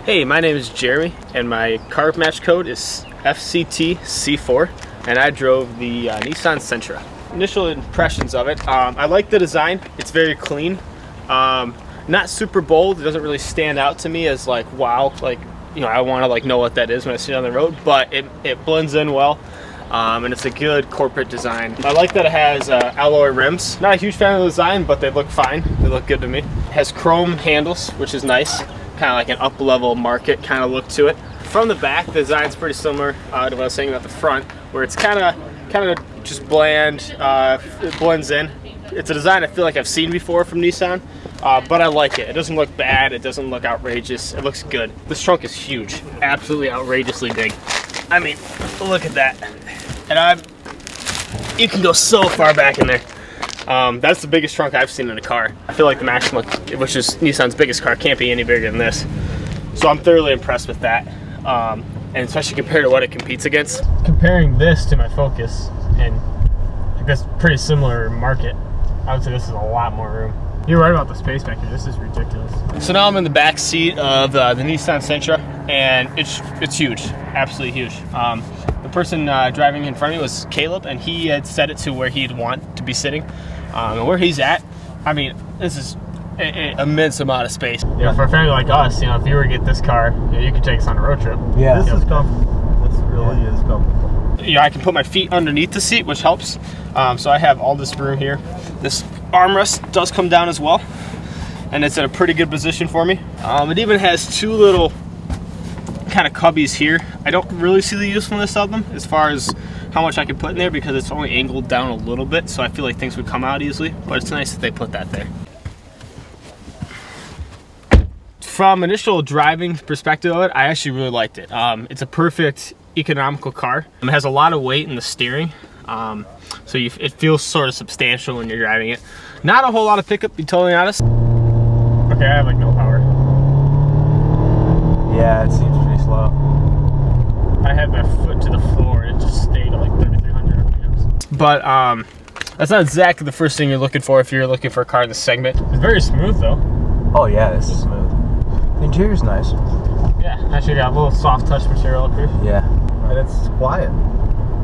Hey, my name is Jeremy, and my car match code is FCTC4, and I drove the Nissan Sentra. Initial impressions of it, I like the design. It's very clean, not super bold. It doesn't really stand out to me as like, wow, like, you know, I want to like know what that is when I see it on the road, but it blends in well. And it's a good corporate design. I like that it has alloy rims. Not a huge fan of the design, but they look fine. They look good to me. It has chrome handles, which is nice. Kind of like an up-level market kind of look to it. From the back, the design's pretty similar to what I was saying about the front, where it's kind of just bland. It blends in. It's a design I feel like I've seen before from Nissan, but I like it. It doesn't look bad. It doesn't look outrageous. It looks good. This trunk is huge. Absolutely outrageously big. I mean, look at that. And you can go so far back in there. That's the biggest trunk I've seen in a car. I feel like the Maxima, which is Nissan's biggest car, can't be any bigger than this. So I'm thoroughly impressed with that. And especially compared to what it competes against. Comparing this to my Focus, and I guess pretty similar market, I would say this is a lot more room. You're right about the space back here. This is ridiculous. So now I'm in the back seat of the Nissan Sentra, and it's huge, absolutely huge. The person driving in front of me was Caleb, and he had set it to where he'd want to be sitting. And where he's at, I mean, this is an immense amount of space. Yeah, for a family like us, you know, if you were to get this car, you know, you could take us on a road trip. Yeah, this is comfortable. This really is comfortable. You know, I can put my feet underneath the seat, which helps. So I have all this room here. This armrest does come down as well, and it's in a pretty good position for me. It even has two little kind of cubbies here. I don't really see the usefulness of them as far as how much I can put in there, because it's only angled down a little bit, so I feel like things would come out easily, but it's nice that they put that there. From initial driving perspective of it, I actually really liked it. It's a perfect economical car. It has a lot of weight in the steering, so it feels sort of substantial when you're driving it. Not a whole lot of pickup, to be totally honest. Okay, I have like no power. Yeah, it seems pretty slow. I had my foot to the floor and it just stayed at like 3,300 RPMs. But that's not exactly the first thing you're looking for if you're looking for a car in this segment. It's very smooth though. Oh yeah, this is smooth. The interior's nice. Yeah, actually got a little soft touch material up here. Yeah, and it's quiet.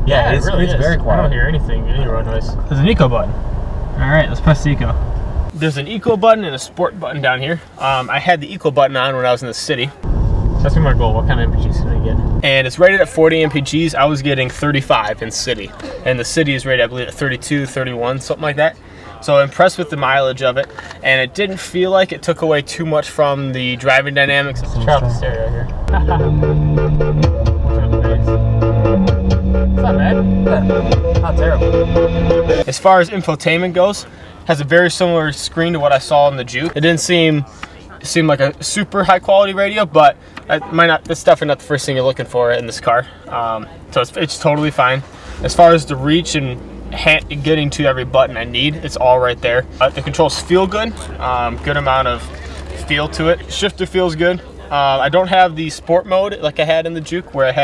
Yeah, it really is. Very quiet. I don't hear any road noise. There's an eco button. All right, let's press the eco. There's an eco button and a sport button down here. I had the eco button on when I was in the city. That's my goal. What kind of MPGs can I get? And it's rated at 40 MPGs. I was getting 35 in city. And the city is rated, I believe, at 32, 31, something like that. So impressed with the mileage of it. And it didn't feel like it took away too much from the driving dynamics. Let's try out the stereo here. It's not bad. Yeah, not terrible. As far as infotainment goes, has a very similar screen to what I saw in the Juke. It didn't seem like a super high quality radio, but it's definitely not the first thing you're looking for in this car. So it's totally fine. As far as the reach and getting to every button I need, it's all right there. The controls feel good, good amount of feel to it. Shifter feels good. I don't have the sport mode like I had in the Juke, where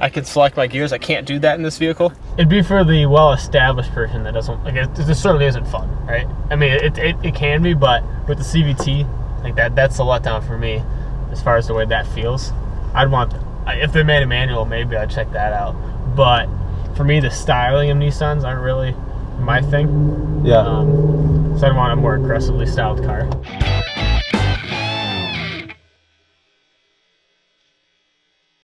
I could select my gears. I can't do that in this vehicle. It'd be for the well-established person that doesn't, like, this certainly isn't fun, right? I mean, it can be, but with the CVT, like that's a letdown for me as far as the way that feels. If they made a manual, maybe I'd check that out. But for me, the styling of Nissans aren't really my thing. Yeah. So I'd want a more aggressively styled car.